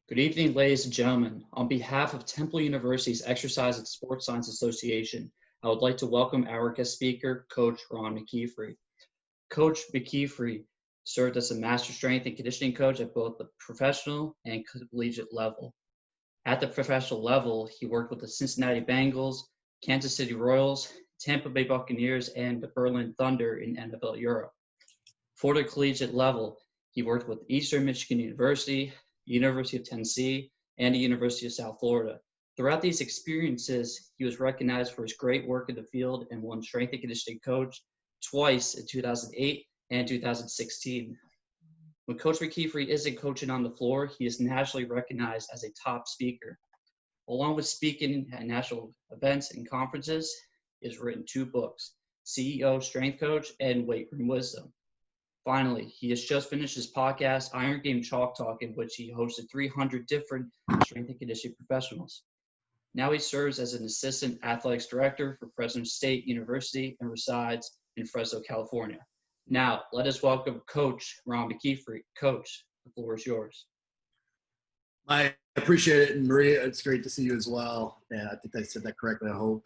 Good evening, ladies and gentlemen. On behalf of Temple University's Exercise and Sports Science Association, I would like to welcome our guest speaker, Coach Ron McKeefery. Coach McKeefery served as a master strength and conditioning coach at both the professional and collegiate level. At the professional level, he worked with the Cincinnati Bengals, Kansas City Royals, Tampa Bay Buccaneers, and the Berlin Thunder in NFL Europe. For the collegiate level, he worked with Eastern Michigan University, University of Tennessee, and the University of South Florida. Throughout these experiences, he was recognized for his great work in the field and won Strength and Conditioning Coach twice in 2008 and 2016. When Coach McKeefery isn't coaching on the floor, he is nationally recognized as a top speaker. Along with speaking at national events and conferences, he has written 2 books, CEO Strength Coach and Weight Room Wisdom. Finally, he has just finished his podcast, Iron Game Chalk Talk, in which he hosted 300 different strength and conditioning professionals. Now he serves as an assistant athletics director for Fresno State University and resides in Fresno, California. Now, let us welcome Coach Ron McKeefery. Coach, the floor is yours. I appreciate it, and Maria, it's great to see you as well. And I think I said that correctly, I hope.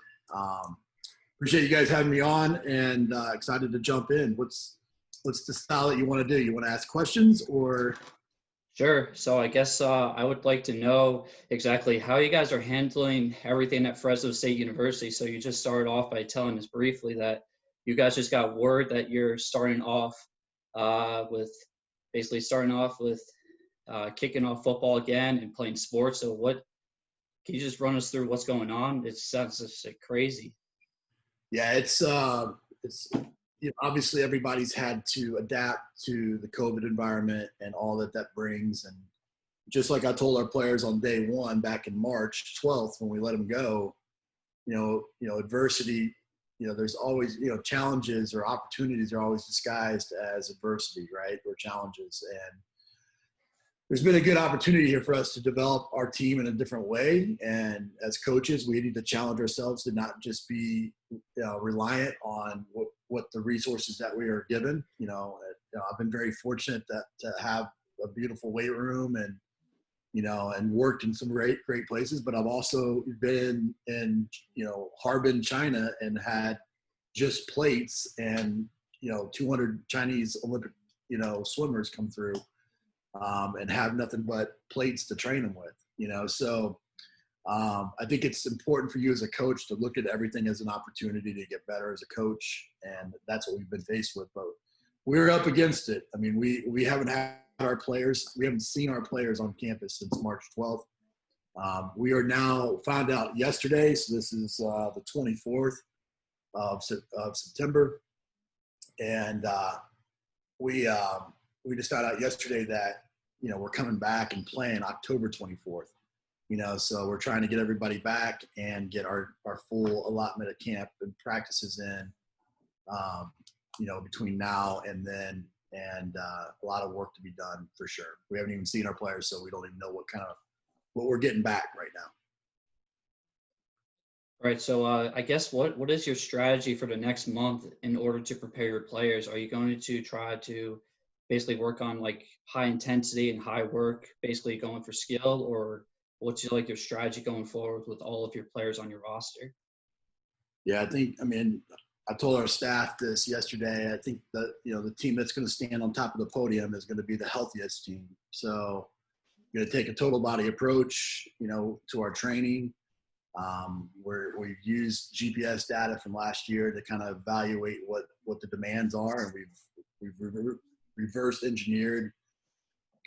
Appreciate you guys having me on, and excited to jump in. What's the style that you want to do? You want to ask questions or? Sure. So I guess I would like to know exactly how you guys are handling everything at Fresno State University. So you just started off by telling us briefly that you guys just got word that you're starting off with kicking off football again and playing sports. So can you just run us through what's going on? It sounds just crazy. Yeah, it's obviously everybody's had to adapt to the COVID environment and all that brings. And just like I told our players on day one back in March 12th, when we let them go, adversity, there's always, challenges or opportunities are always disguised as adversity, right? Or challenges. And there's been a good opportunity here for us to develop our team in a different way. And as coaches, we need to challenge ourselves to not just be reliant on what the resources that we are given. I've been very fortunate to have a beautiful weight room and worked in some great places, but I've also been in, Harbin, China, and had just plates and, 200 Chinese Olympic, swimmers come through. And have nothing but plates to train them with, So I think it's important for you as a coach to look at everything as an opportunity to get better as a coach. And that's what we've been faced with. But we're up against it. I mean, we haven't had our players. We haven't seen our players on campus since March 12th. We are now found out yesterday. So this is the 24th of September. And we just found out yesterday that, we're coming back and playing October 24th, so we're trying to get everybody back and get our full allotment of camp and practices in, between now and then, and a lot of work to be done for sure. We haven't even seen our players, so we don't even know what we're getting back right now. Right. So I guess what is your strategy for the next month in order to prepare your players? Are you going to try to basically work on like high intensity and high work, basically going for skill, or what's your strategy going forward with all of your players on your roster? Yeah, I told our staff this yesterday. I think that, the team that's going to stand on top of the podium is going to be the healthiest team. So we're going to take a total body approach, to our training. We've used GPS data from last year to kind of evaluate what the demands are. And we've reverse engineered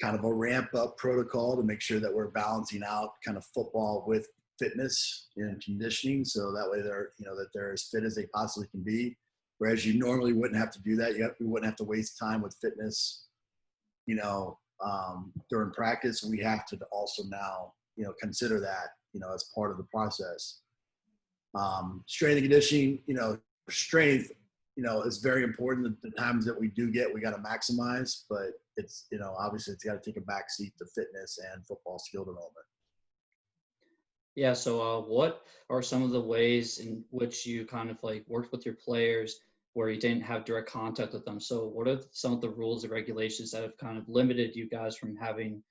kind of a ramp up protocol to make sure that we're balancing out kind of football with fitness and conditioning. So that way that they're as fit as they possibly can be. Whereas you normally wouldn't have to do that. We wouldn't have to waste time with fitness, during practice. We have to also now, consider that, as part of the process. Strength and conditioning, strength, is very important. The times that we do get, we got to maximize, but it's, obviously it's got to take a backseat to fitness and football skill development. Yeah. So what are some of the ways in which you kind of worked with your players where you didn't have direct contact with them? So what are some of the rules and regulations that have kind of limited you guys from having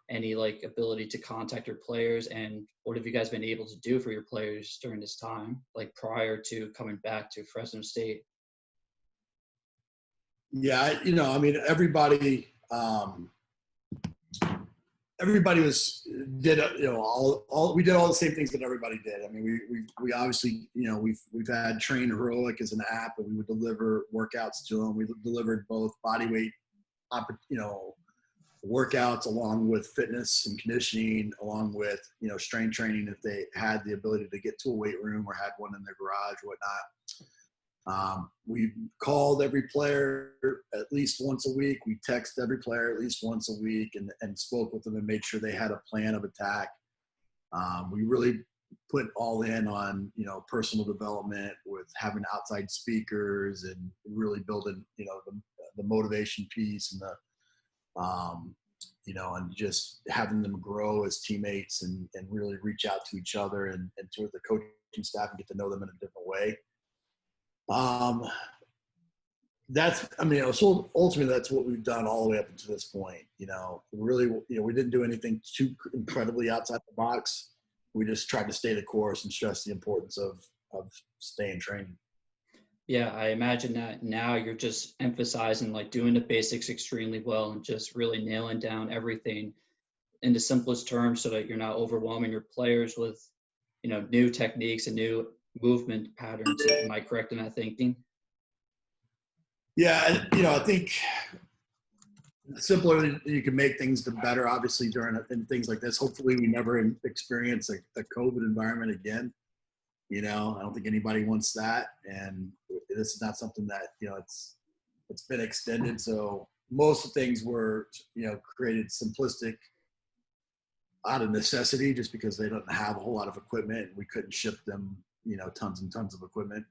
any like ability to contact your players, and what have you guys been able to do for your players during this time, like prior to coming back to Fresno State? Yeah, I mean, everybody did all we did all the same things that everybody did. I mean, we obviously, we've had Train Heroic as an app, and we would deliver workouts to them. We delivered both body weight, workouts along with fitness and conditioning, along with strength training if they had the ability to get to a weight room or had one in their garage or whatnot. We called every player at least once a week. We texted every player at least once a week and spoke with them and made sure they had a plan of attack. We really put all in on, personal development with having outside speakers and really building, the motivation piece and and just having them grow as teammates and really reach out to each other and to the coaching staff and get to know them in a different way. So ultimately that's what we've done all the way up until this point. Really, we didn't do anything too incredibly outside the box. We just tried to stay the course and stress the importance of staying training. Yeah, I imagine that now you're just emphasizing like doing the basics extremely well and just really nailing down everything in the simplest terms so that you're not overwhelming your players with, new techniques and new movement patterns. Am I correct in that thinking? Yeah, I think the simpler you can make things, the better, obviously, in things like this. Hopefully we never experience a COVID environment again. I don't think anybody wants that. And this is not something that, it's been extended. So most of the things were, created simplistic out of necessity, just because they don't have a whole lot of equipment. We couldn't ship them, tons and tons of equipment.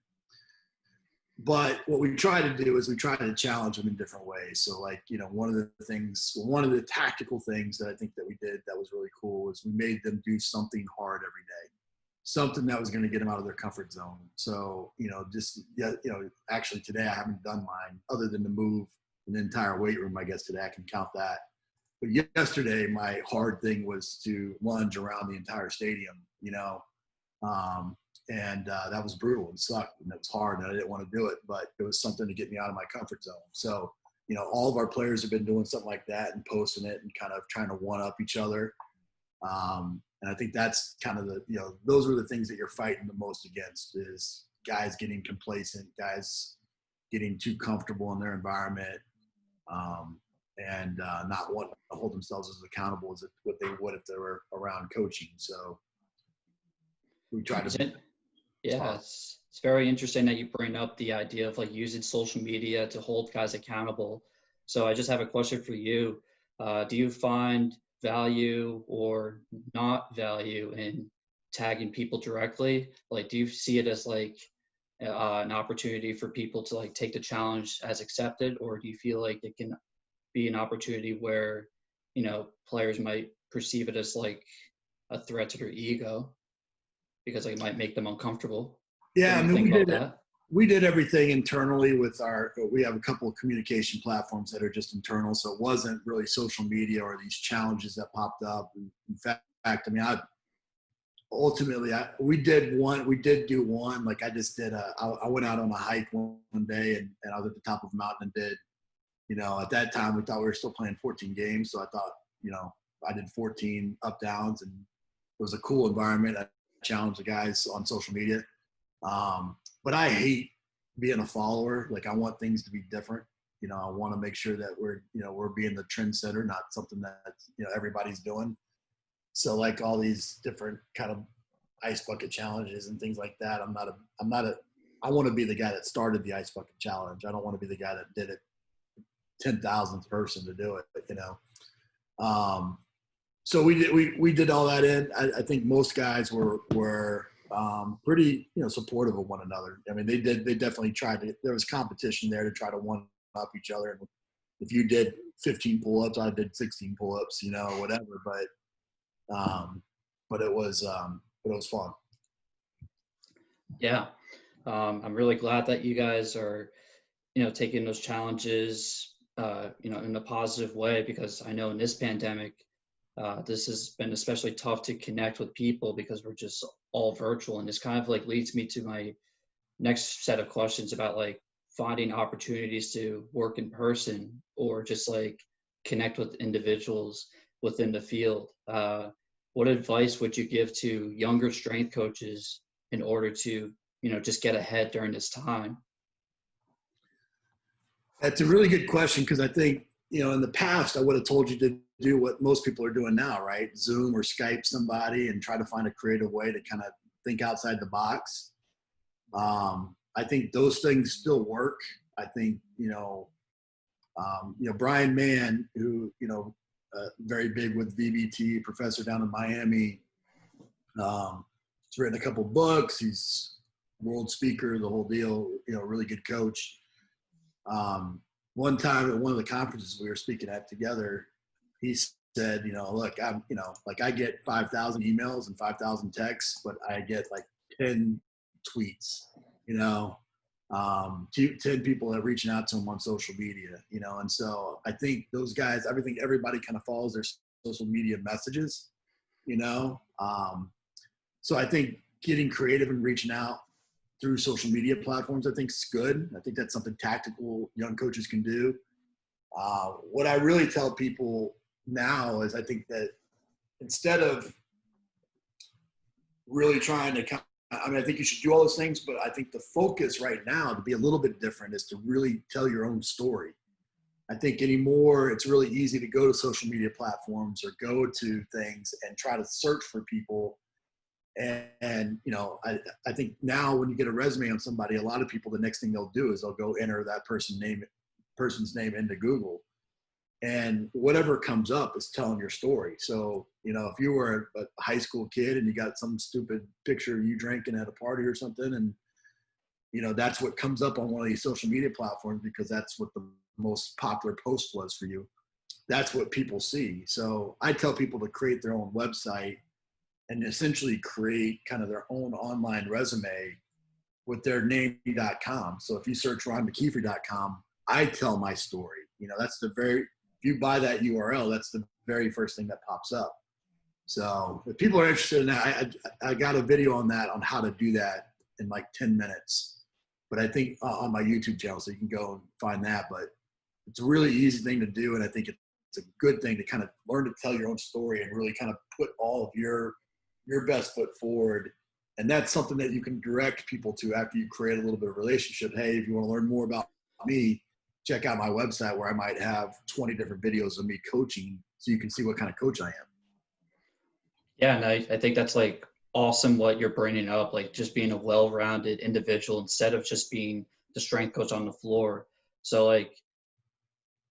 But what we try to do is we try to challenge them in different ways. So like, one of the tactical things that I think that we did that was really cool was we made them do something hard every day, something that was going to get them out of their comfort zone. So, actually today I haven't done mine other than to move an entire weight room. I guess today I can count that. But yesterday my hard thing was to lunge around the entire stadium, and that was brutal and sucked, and it was hard, and I didn't want to do it, but it was something to get me out of my comfort zone. So, all of our players have been doing something like that and posting it and kind of trying to one up each other. And I think that's kind of those are the things that you're fighting the most against, is guys getting complacent, guys getting too comfortable in their environment, and not wanting to hold themselves as accountable as what they would if they were around coaching. So we try to. Yeah, it's very interesting that you bring up the idea of like using social media to hold guys accountable. So I just have a question for you. Do you find value or not value in tagging people directly? Like, do you see it as like an opportunity for people to like take the challenge as accepted, or do you feel like it can be an opportunity where, players might perceive it as like a threat to their ego, because it might make them uncomfortable? Yeah, that? We did everything internally we have a couple of communication platforms that are just internal. So it wasn't really social media or these challenges that popped up. In fact, I mean, we did do one, like I just did I went out on a hike one day and I was at the top of a mountain and did, at that time we thought we were still playing 14 games. So I thought, I did 14 up downs, and it was a cool environment. I challenged the guys on social media. But I hate being a follower. Like, I want things to be different. I want to make sure that we're being the trendsetter, not something that, everybody's doing. So like all these different kind of ice bucket challenges and things like that, I want to be the guy that started the ice bucket challenge. I don't want to be the guy that did it 10,000th person to do it, so we did all that in. I think most guys were pretty, supportive of one another. I mean, they definitely tried to. There was competition there to try to one up each other. And if you did 15 pull-ups, I did 16 pull-ups, whatever. But it was fun. Yeah, I'm really glad that you guys are, taking those challenges, in a positive way, because I know in this pandemic, This has been especially tough to connect with people because we're just all virtual, and this kind of like leads me to my next set of questions about like finding opportunities to work in person or just like connect with individuals within the field. What advice would you give to younger strength coaches in order to, just get ahead during this time? That's a really good question, because I think, in the past, I would have told you to do what most people are doing now, right? Zoom or Skype somebody and try to find a creative way to kind of think outside the box. I think those things still work. I think, Brian Mann, who, very big with VBT, professor down in Miami. He's written a couple books. He's world speaker, the whole deal, really good coach. One time at one of the conferences we were speaking at together, he said, look, I'm, like I get 5,000 emails and 5,000 texts, but I get like 10 tweets, 10 people that are reaching out to him on social media, and so I think those guys, everybody kind of follows their social media messages, so I think getting creative and reaching out through social media platforms, I think is good. I think that's something tactical young coaches can do. What I really tell people now is I think that instead of really trying to, I think you should do all those things, but I think the focus right now to be a little bit different is to really tell your own story. I think anymore, it's really easy to go to social media platforms or go to things and try to search for people. And I think now when you get a resume on somebody, a lot of people, the next thing they'll do is they'll go enter that person's name into Google, and whatever comes up is telling your story. So, if you were a high school kid and you got some stupid picture of you drinking at a party or something, and, that's what comes up on one of these social media platforms because that's what the most popular post was for you. That's what people see. So I tell people to create their own website and essentially create kind of their own online resume with their name.com. So if you search ronmckeefery.com, I tell my story. That's if you buy that URL, that's the very first thing that pops up. So if people are interested in that, I got a video on that, on how to do that in like 10 minutes. But I think on my YouTube channel, so you can go and find that. But it's a really easy thing to do. And I think it's a good thing to kind of learn to tell your own story and really kind of put all of your best foot forward. And that's something that you can direct people to after you create a little bit of relationship. Hey, if you want to learn more about me, check out my website where I might have 20 different videos of me coaching so you can see what kind of coach I am. Yeah, and I think that's like awesome what you're bringing up, like just being a well-rounded individual instead of just being the strength coach on the floor. So like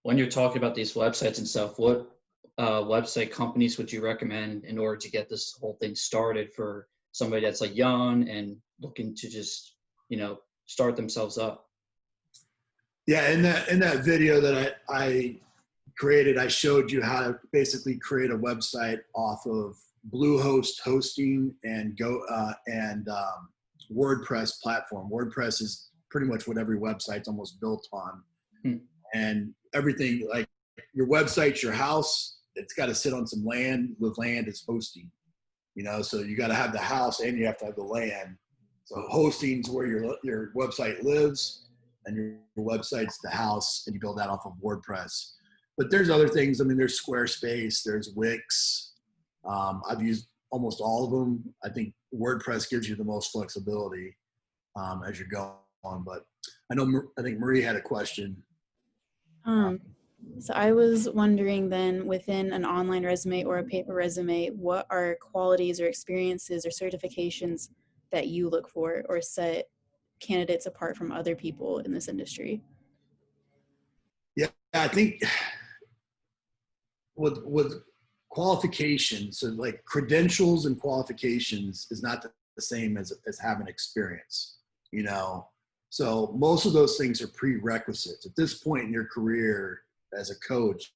when you're talking about these websites and stuff, what website companies would you recommend in order to get this whole thing started for somebody that's like young and looking to just, start themselves up? Yeah, in that video that I created, I showed you how to basically create a website off of Bluehost hosting and WordPress platform. WordPress is pretty much what every website's almost built on. And everything, like your website's your house, it's got to sit on some land. The land is hosting, so you got to have the house and you have to have the land. So hosting's where your website lives, and your website's the house, and you build that off of WordPress. But there's other things. There's Squarespace, there's Wix. I've used almost all of them. I think WordPress gives you the most flexibility as you go on. But I think Marie had a question. So I was wondering then, within an online resume or a paper resume, what are qualities or experiences or certifications that you look for or set candidates apart from other people in this industry? Yeah, I think with qualifications, so like credentials and qualifications is not the same as having experience, So most of those things are prerequisites. At this point in your career as a coach,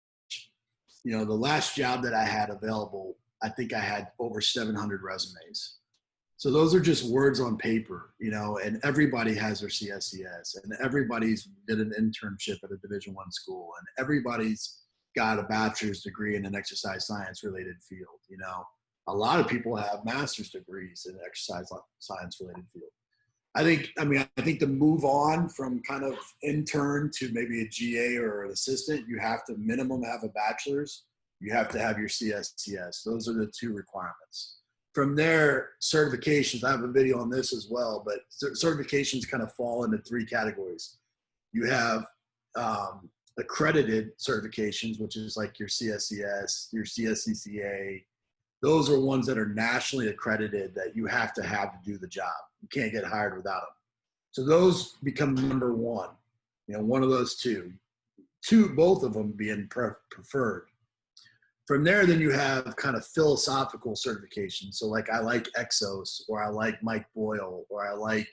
the last job that I had available, I think I had over 700 resumes. So those are just words on paper, and everybody has their CSCS, and everybody's did an internship at a Division I school, and everybody's got a bachelor's degree in an exercise science related field. You know, a lot of people have master's degrees in exercise science related field. I think to move on from kind of intern to maybe a GA or an assistant, you have to minimum have a bachelor's. You have to have your CSCS. Those are the two requirements. From there, certifications, I have a video on this as well, but certifications kind of fall into three categories. You have accredited certifications, which is like your CSCS, your CSCCA. Those are ones that are nationally accredited that you have to do the job. You can't get hired without them. So those become number one. You know, one of those two, both of them being preferred. From there, then you have kind of philosophical certifications. So like I like Exos, or I like Mike Boyle, or I like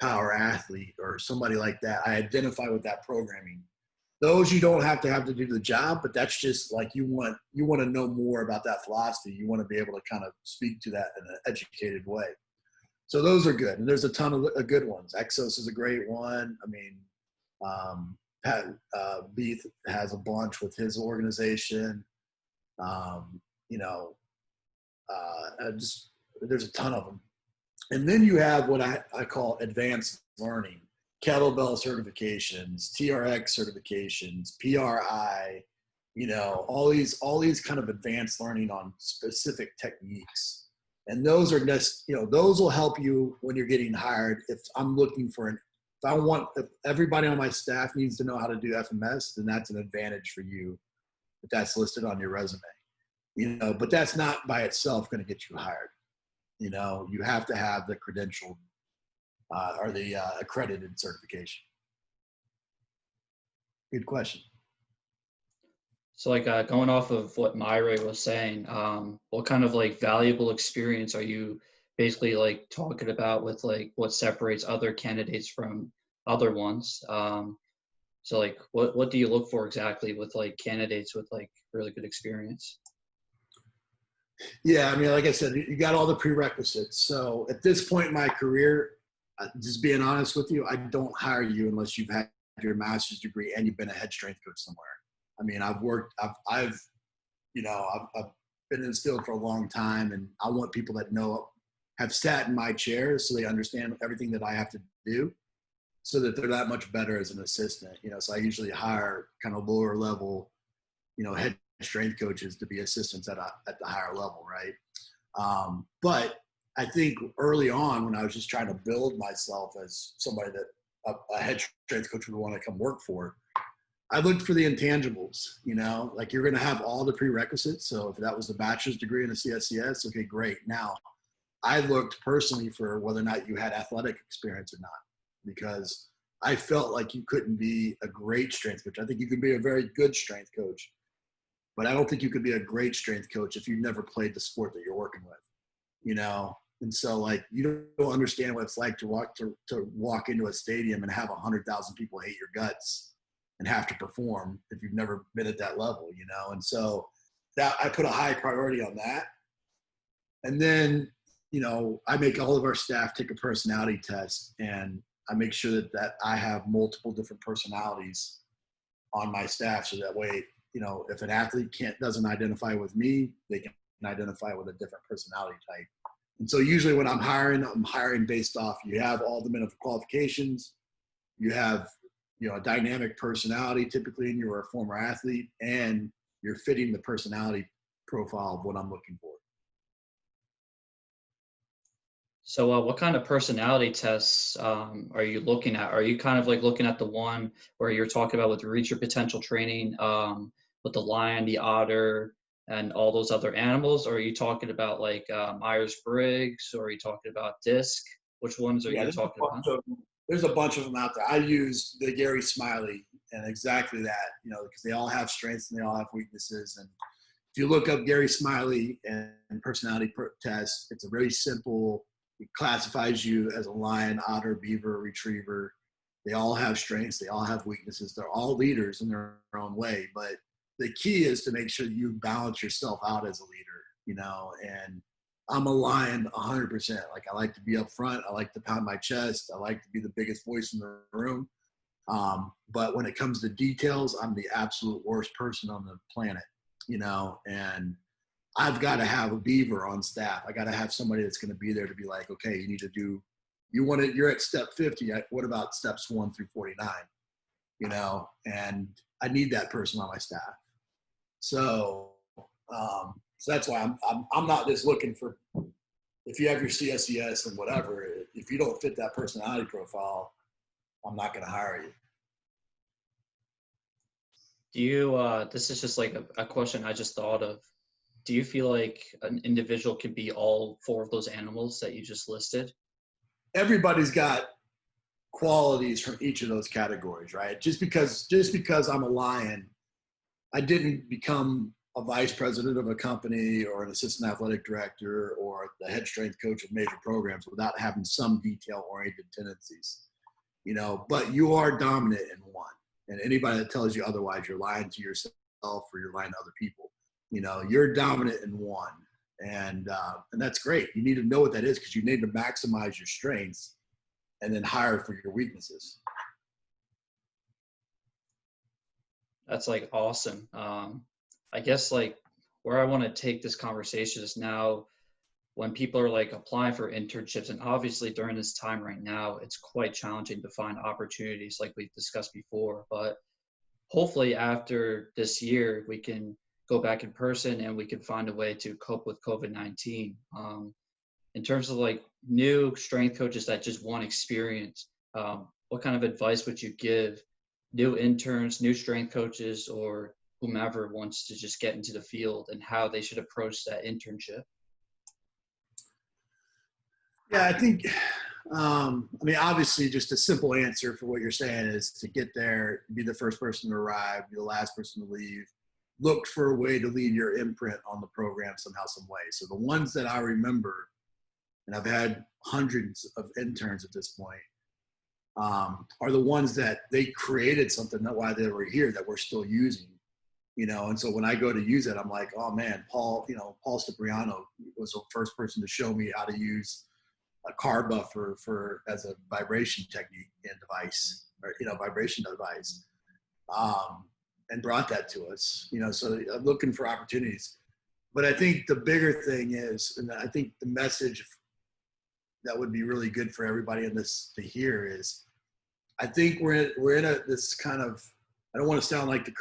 Power Athlete, or somebody like that. I identify with that programming. Those you don't have to do the job, but that's just like you want to know more about that philosophy. You want to be able to kind of speak to that in an educated way. So those are good, and there's a ton of good ones. Exos is a great one. I mean, Pat Beath has a bunch with his organization. There's a ton of them. And then you have what I call advanced learning, kettlebell certifications, TRX certifications, PRI, all these kind of advanced learning on specific techniques. And those are just, those will help you when you're getting hired. If I'm looking for if everybody on my staff needs to know how to do FMS, then that's an advantage for you. If that's listed on your resume, but that's not by itself going to get you hired. You have to have the credentialed or the accredited certification. Good question. So like going off of what Myra was saying, what kind of like valuable experience are you basically like talking about with like what separates other candidates from other ones? So like what do you look for exactly with like candidates with like really good experience? Yeah, I mean, like I said, you got all the prerequisites. So at this point in my career, just being honest with you, I don't hire you unless you've had your master's degree and you've been a head strength coach somewhere. I mean, I've been in this field for a long time, and I want people that have sat in my chair so they understand everything that I have to do, so that they're that much better as an assistant. So I usually hire kind of lower level, head strength coaches to be assistants at the higher level, right? But I think early on, when I was just trying to build myself as somebody that a head strength coach would want to come work for, I looked for the intangibles. Like you're going to have all the prerequisites. So if that was the bachelor's degree in a CSCS, okay, great. Now, I looked personally for whether or not you had athletic experience or not, because I felt like you couldn't be a great strength coach. I think you could be a very good strength coach, but I don't think you could be a great strength coach if you never played the sport that you're working with, And so like, you don't understand what it's like to walk into a stadium and have 100,000 people hate your guts and have to perform if you've never been at that level, And so that I put a high priority on that. And then, I make all of our staff take a personality test, and I make sure that I have multiple different personalities on my staff. So that way, if an athlete doesn't identify with me, they can identify with a different personality type. And so usually when I'm hiring based off, you have all the minimum qualifications, you have, a dynamic personality, typically, and you're a former athlete, and you're fitting the personality profile of what I'm looking for. So what kind of personality tests are you looking at? Are you kind of like looking at the one where you're talking about with Reach Your Potential training, with the lion, the otter, and all those other animals? Or are you talking about like Myers-Briggs, or are you talking about DISC? Which ones are you talking about? There's a bunch of them out there. I use the Gary Smiley, and exactly that, because they all have strengths and they all have weaknesses. And if you look up Gary Smiley and personality test, it's a very simple. It classifies you as a lion, otter, beaver, retriever. They all have strengths. They all have weaknesses. They're all leaders in their own way. But the key is to make sure you balance yourself out as a leader, and I'm a lion 100%. Like, I like to be up front. I like to pound my chest. I like to be the biggest voice in the room. But when it comes to details, I'm the absolute worst person on the planet, and I've got to have a beaver on staff. I got to have somebody that's going to be there to be like, okay, you need to do, you're at step 50. What about steps 1 through 49? And I need that person on my staff. So that's why I'm not just looking for, if you have your CSES and whatever, if you don't fit that personality profile, I'm not going to hire you. Do you, this is just like a question I just thought of. Do you feel like an individual could be all 4 of those animals that you just listed? Everybody's got qualities from each of those categories, right? Just because I'm a lion, I didn't become a vice president of a company or an assistant athletic director or the head strength coach of major programs without having some detail-oriented tendencies, but you are dominant in one. And anybody that tells you otherwise, you're lying to yourself or you're lying to other people. You're dominant in one. And that's great. You need to know what that is because you need to maximize your strengths and then hire for your weaknesses. That's like awesome. I guess like where I want to take this conversation is now when people are like applying for internships, and obviously during this time right now, it's quite challenging to find opportunities like we've discussed before, but hopefully after this year, we can go back in person and we can find a way to cope with COVID-19. In terms of like new strength coaches that just want experience, what kind of advice would you give new interns, new strength coaches, or whomever wants to just get into the field and how they should approach that internship? Yeah, I think, obviously just a simple answer for what you're saying is to get there, be the first person to arrive, be the last person to leave, look for a way to leave your imprint on the program somehow, some way. So the ones that I remember, and I've had hundreds of interns at this point, are the ones that they created something that why they were here that we're still using, and so when I go to use it, I'm like, oh man, Paul Cipriano was the first person to show me how to use a car buffer as a vibration technique and device, or, vibration device, and brought that to us, so I'm looking for opportunities. But I think the bigger thing is, and I think the message that would be really good for everybody in this to hear is, I think we're in this kind of, I don't want to sound like the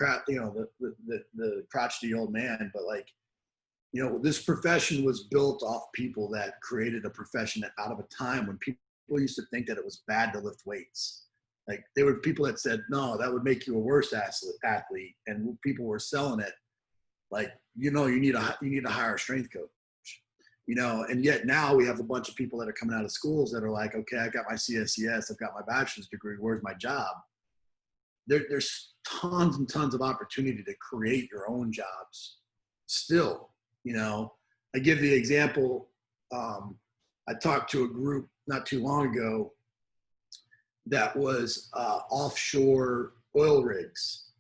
crotchety old man, but like, this profession was built off people that created a profession out of a time when people used to think that it was bad to lift weights. Like there were people that said, no, that would make you a worse athlete. And people were selling it like, you need to hire a strength coach, and yet now we have a bunch of people that are coming out of schools that are like, okay, I got my CSES, I've got my bachelor's degree, where's my job? There's tons and tons of opportunity to create your own jobs still. I give the example, I talked to a group not too long ago that was offshore oil rigs,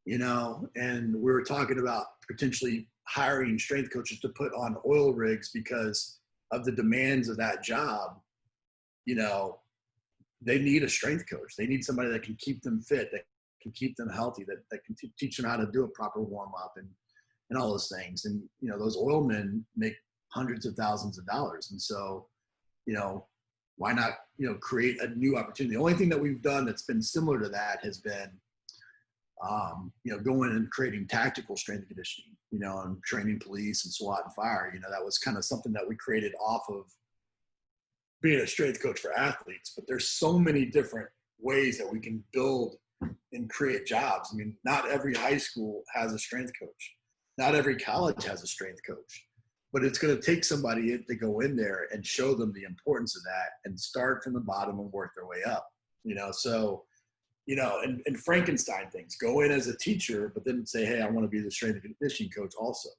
and we were talking about potentially hiring strength coaches to put on oil rigs because of the demands of that job. They need a strength coach. They need somebody that can keep them fit, that can keep them healthy, that can teach them how to do a proper warm up and all those things. And, those oil men make hundreds of thousands of dollars. And so, why not, create a new opportunity? The only thing that we've done that's been similar to that has been, going and creating tactical strength and conditioning, and training police and SWAT and fire. That was kind of something that we created off of being a strength coach for athletes. But there's so many different ways that we can build and create jobs. I mean, not every high school has a strength coach. Not every college has a strength coach, but it's going to take somebody to go in there and show them the importance of that and start from the bottom and work their way up, so, and Frankenstein things, go in as a teacher, but then say, hey, I want to be the strength and conditioning coach also.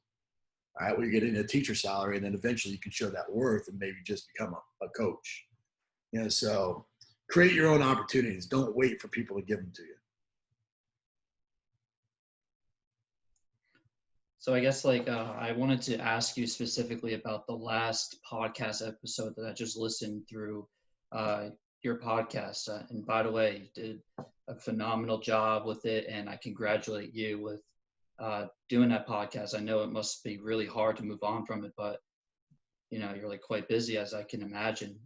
All right. Well, you get in a teacher salary and then eventually you can show that worth and maybe just become a coach, so create your own opportunities. Don't wait for people to give them to you. So I guess like I wanted to ask you specifically about the last podcast episode that I just listened through. your podcast. And by the way, you did a phenomenal job with it, and I congratulate you with doing that podcast. I know it must be really hard to move on from it, but you're like quite busy, as I can imagine.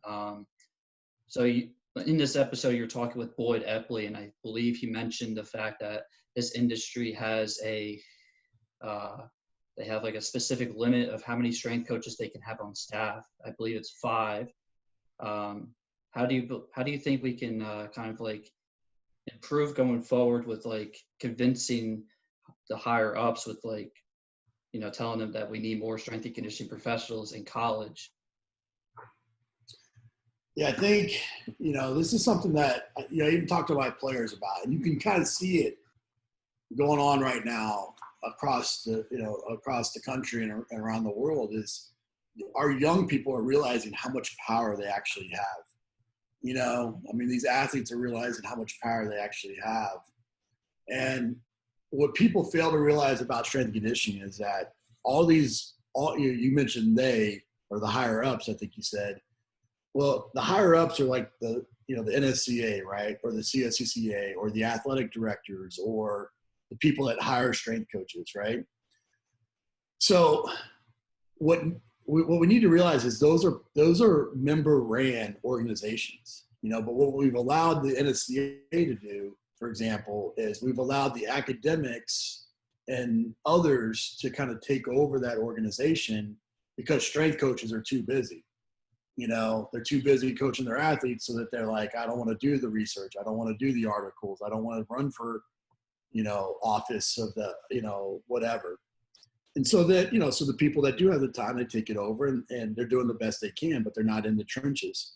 So in this episode, you're talking with Boyd Epley, and I believe he mentioned the fact that this industry has they have like a specific limit of how many strength coaches they can have on staff. I believe it's 5. How do you think we can kind of like improve going forward with like convincing the higher ups with like, telling them that we need more strength and conditioning professionals in college? Yeah, I think, this is something that, I even talk to my players about, and you can kind of see it going on right now across the country and around the world. Is our young people are realizing how much power they actually have. These athletes are realizing how much power they actually have. And what people fail to realize about strength and conditioning is that you mentioned they, or the higher ups, I think you said. Well, the higher ups are like the NSCA, right? Or the CSCCA, or the athletic directors, or the people that hire strength coaches, right? So what we need to realize is those are member ran organizations, but what we've allowed the NSCA to do, for example, is we've allowed the academics and others to kind of take over that organization because strength coaches are too busy. They're too busy coaching their athletes, so that they're like, I don't want to do the research. I don't want to do the articles. I don't want to run for, office of the, whatever. And so that, so the people that do have the time, they take it over and they're doing the best they can, but they're not in the trenches.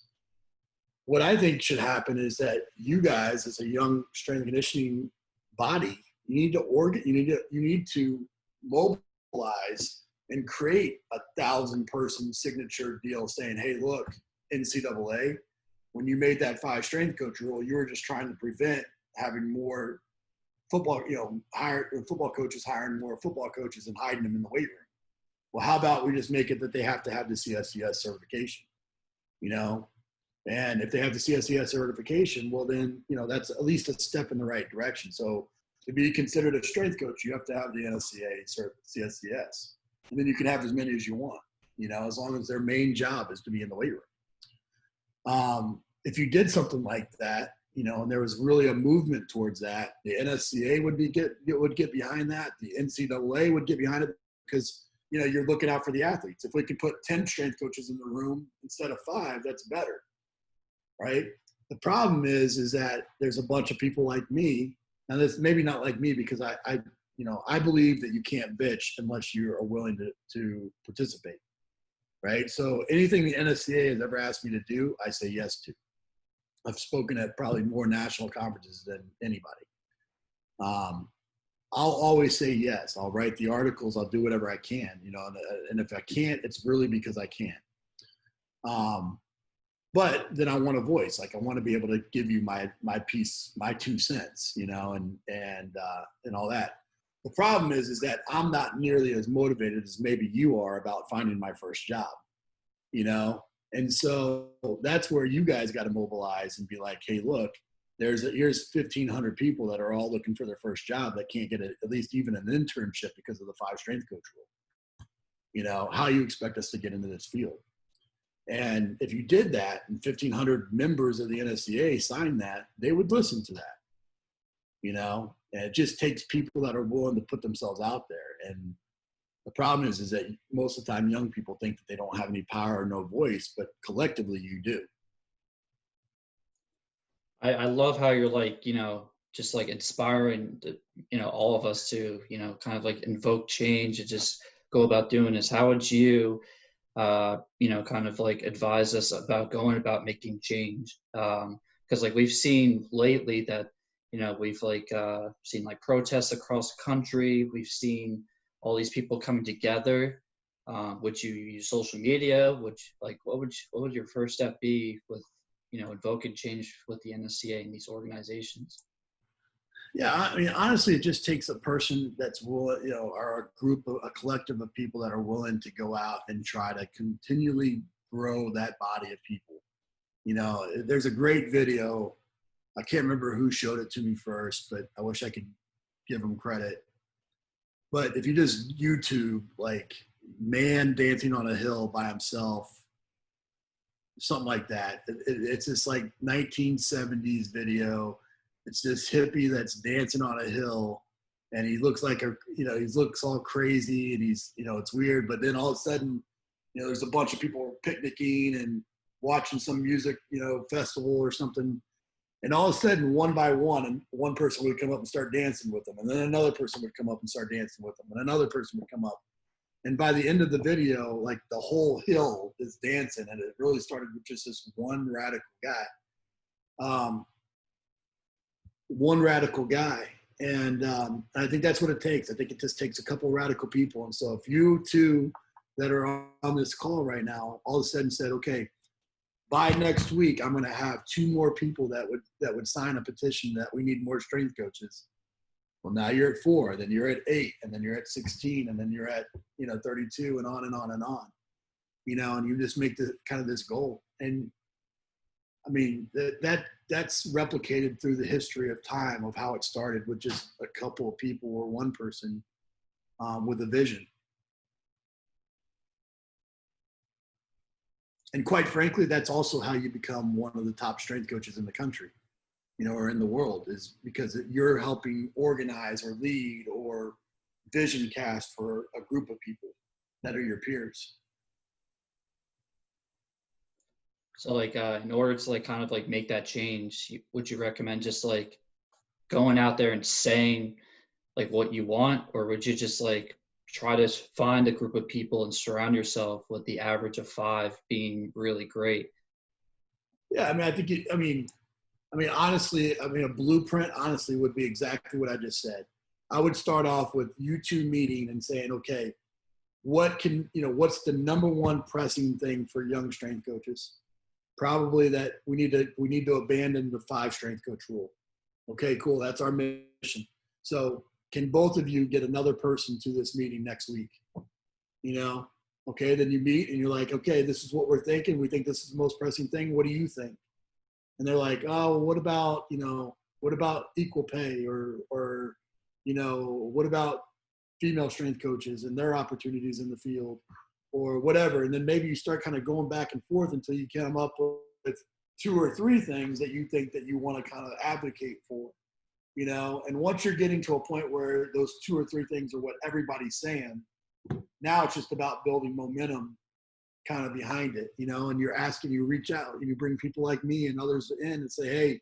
What I think should happen is that you guys, as a young strength and conditioning body, you need to mobilize and create 1,000-person signature deal saying, hey, look, NCAA, when you made that 5 strength coach rule, you were just trying to prevent having more football, football coaches hiring more football coaches and hiding them in the weight room. Well, how about we just make it that they have to have the CSCS certification, and if they have the CSCS certification, well then, that's at least a step in the right direction. So to be considered a strength coach, you have to have the NSCA CSCS. And then you can have as many as you want, as long as their main job is to be in the weight room. If you did something like that, and there was really a movement towards that, the NSCA would get behind that. The NCAA would get behind it because, you're looking out for the athletes. If we could put 10 strength coaches in the room instead of 5, that's better, right? The problem is that there's a bunch of people like me, and that's maybe not like me because I believe that you can't bitch unless you are willing to participate, right? So anything the NSCA has ever asked me to do, I say yes to. I've spoken at probably more national conferences than anybody. I'll always say yes. I'll write the articles. I'll do whatever I can, and if I can't, it's really because I can't. But then I want a voice. Like I want to be able to give you my piece, my 2 cents, and all that. The problem is that I'm not nearly as motivated as maybe you are about finding my first job, And so that's where you guys got to mobilize and be like, hey, look, here's 1,500 people that are all looking for their first job that can't get at least even an internship because of the 5 strength coach rule. How you expect us to get into this field? And if you did that and 1,500 members of the NSCA signed that, they would listen to that, and it just takes people that are willing to put themselves out there. And the problem is that most of the time young people think that they don't have any power or no voice, but collectively you do. I love how you're like, just like inspiring, all of us to, kind of like invoke change and just go about doing this. How would you, kind of like advise us about going about making change? Because like we've seen lately that, we've like seen like protests across the country. We've seen all these people coming together. Would you use social media? What would your first step be with, invoking change with the NSCA and these organizations? Yeah, honestly, it just takes a person that's willing, or a collective of people that are willing to go out and try to continually grow that body of people. You know, there's a great video. I can't remember who showed it to me first, but I wish I could give them credit. But if you just YouTube, like, man dancing on a hill by himself, something like that. It's this like 1970s video. It's this hippie that's dancing on a hill, and he looks like he looks all crazy, and he's, it's weird. But then all of a sudden, there's a bunch of people picnicking and watching some music, festival or something. And all of a sudden, one by one, and one person would come up and start dancing with them. And then another person would come up and start dancing with them. And another person would come up. And by the end of the video, like, the whole hill is dancing. And it really started with just this one radical guy. And I think that's what it takes. I think it just takes a couple radical people. And so if you two that are on this call right now all of a sudden said, okay, by next week, I'm going to have 2 more people that would sign a petition that we need more strength coaches. Well, now you're at 4, then you're at 8, and then you're at 16, and then you're at 32, and on and on and on. And you just make this goal. And I mean, that's replicated through the history of time of how it started with just a couple of people or one person with a vision. And quite frankly, that's also how you become one of the top strength coaches in the country, or in the world, is because you're helping organize or lead or vision cast for a group of people that are your peers. So like, in order to like kind of like make that change, would you recommend just like going out there and saying like what you want, or would you just like try to find a group of people and surround yourself with the average of 5 being really great? Yeah, I mean, I think honestly, a blueprint honestly would be exactly what I just said. I would start off with you 2 meeting and saying, okay, what's the number one pressing thing for young strength coaches? Probably that we need to abandon the 5 strength coach rule. Okay, cool. That's our mission. So can both of you get another person to this meeting next week? Okay, then you meet and you're like, okay, this is what we're thinking. We think this is the most pressing thing. What do you think? And they're like, oh, what about equal pay, or what about female strength coaches and their opportunities in the field, or whatever. And then maybe you start kind of going back and forth until you come up with 2 or 3 things that you think that you want to kind of advocate for, and once you're getting to a point where those 2 or 3 things are what everybody's saying, now it's just about building momentum kind of behind it, and you reach out and you bring people like me and others in and say, hey,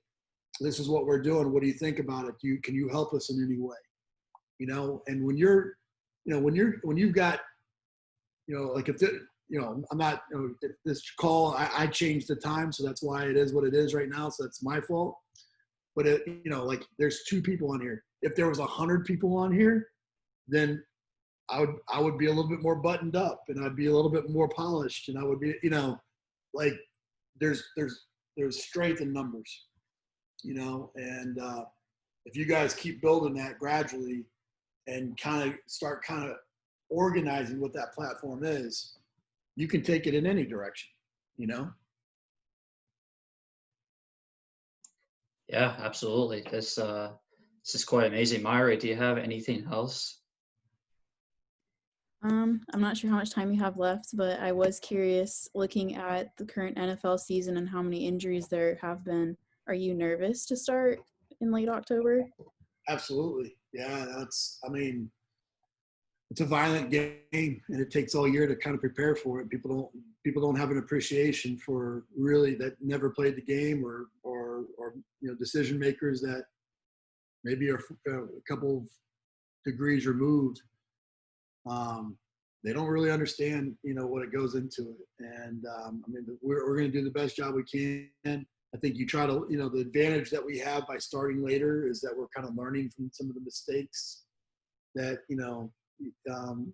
this is what we're doing. What do you think about it? Can you help us in any way? And when you've got, like, if I'm not, this call, I changed the time. So that's why it is what it is right now. So that's my fault. But like, there's 2 people on here. If there was 100 people on here, then I would be a little bit more buttoned up, and I'd be a little bit more polished, and I would be, like, there's strength in numbers, and if you guys keep building that gradually and kind of organizing what that platform is, you can take it in any direction, Yeah, absolutely. This is quite amazing. Myra, do you have anything else? I'm not sure how much time you have left, but I was curious, looking at the current NFL season and how many injuries there have been. Are you nervous to start in late October? Absolutely. Yeah, it's a violent game, and it takes all year to kind of prepare for it. People don't have an appreciation for, really, that never played the game, or decision makers that maybe are a couple of degrees removed. They don't really understand, what it goes into it. And we're going to do the best job we can. I think you try to, the advantage that we have by starting later is that we're kind of learning from some of the mistakes that,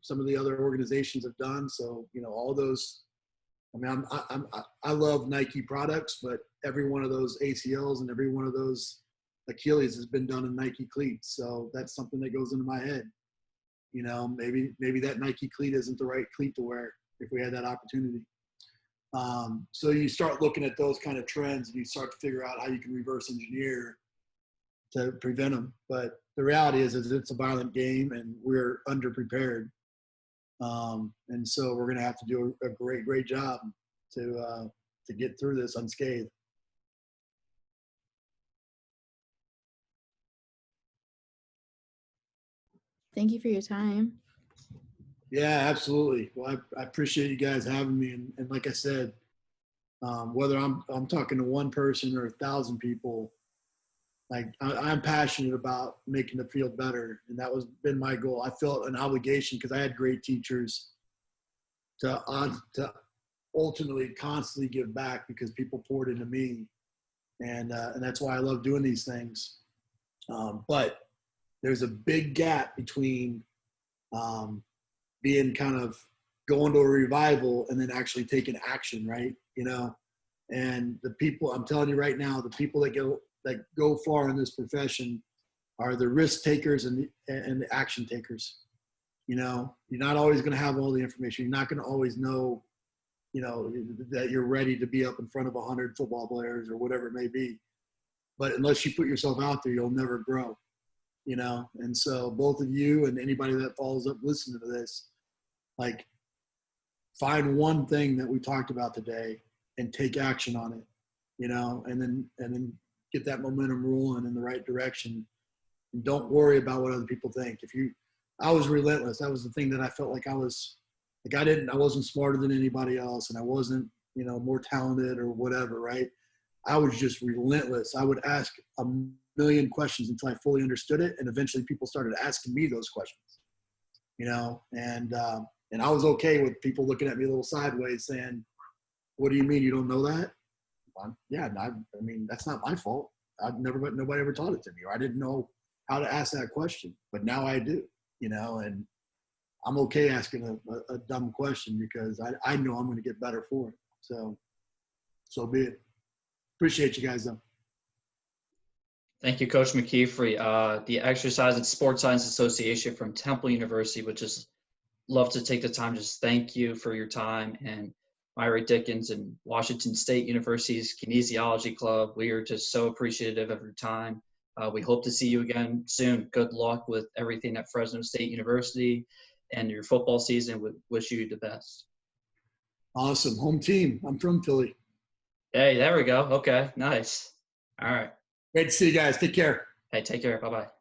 some of the other organizations have done. So, all those, I love Nike products, but every one of those ACLs and every one of those Achilles has been done in Nike cleats. So that's something that goes into my head. Maybe that Nike cleat isn't the right cleat to wear if we had that opportunity. So you start looking at those kind of trends and you start to figure out how you can reverse engineer to prevent them. But the reality is it's a violent game and we're underprepared. And so we're going to have to do a great job to get through this unscathed. Thank you for your time. Yeah, absolutely. Well, I appreciate you guys having me. And like I said, whether I'm talking to one person or 1,000 people, like I'm passionate about making the field better. And that was been my goal. I felt an obligation because I had great teachers to ultimately constantly give back because people poured into me. And that's why I love doing these things. But there's a big gap between being kind of going to a revival and then actually taking action, right? And the people, I'm telling you right now, the people that go far in this profession are the risk takers and the action takers. You're not always going to have all the information. You're not going to always know, that you're ready to be up in front of 100 football players or whatever it may be. But unless you put yourself out there, you'll never grow, And so both of you and anybody that follows up listening to this, like, find one thing that we talked about today and take action on it, and then get that momentum rolling in the right direction. And don't worry about what other people think. I was relentless. That was the thing that I felt like I wasn't smarter than anybody else, and I wasn't, more talented or whatever, right? I was just relentless. I would ask a million questions until I fully understood it, and eventually people started asking me those questions, and I was okay with people looking at me a little sideways saying, "What do you mean you don't know that?" Yeah, I mean, that's not my fault. Nobody ever taught it to me, or I didn't know how to ask that question, but now I do, and I'm okay asking a dumb question because I know I'm going to get better for it. So be it. Appreciate you guys though. Thank you, Coach McKeefery. The Exercise and Sports Science Association from Temple University would just love to take the time to just thank you for your time, and Myra Dickens and Washington State University's Kinesiology Club. We are just so appreciative of your time. We hope to see you again soon. Good luck with everything at Fresno State University and your football season. We wish you the best. Awesome. Home team. I'm from Philly. Hey, there we go. Okay, nice. All right. Great to see you guys. Take care. Hey, take care. Bye-bye.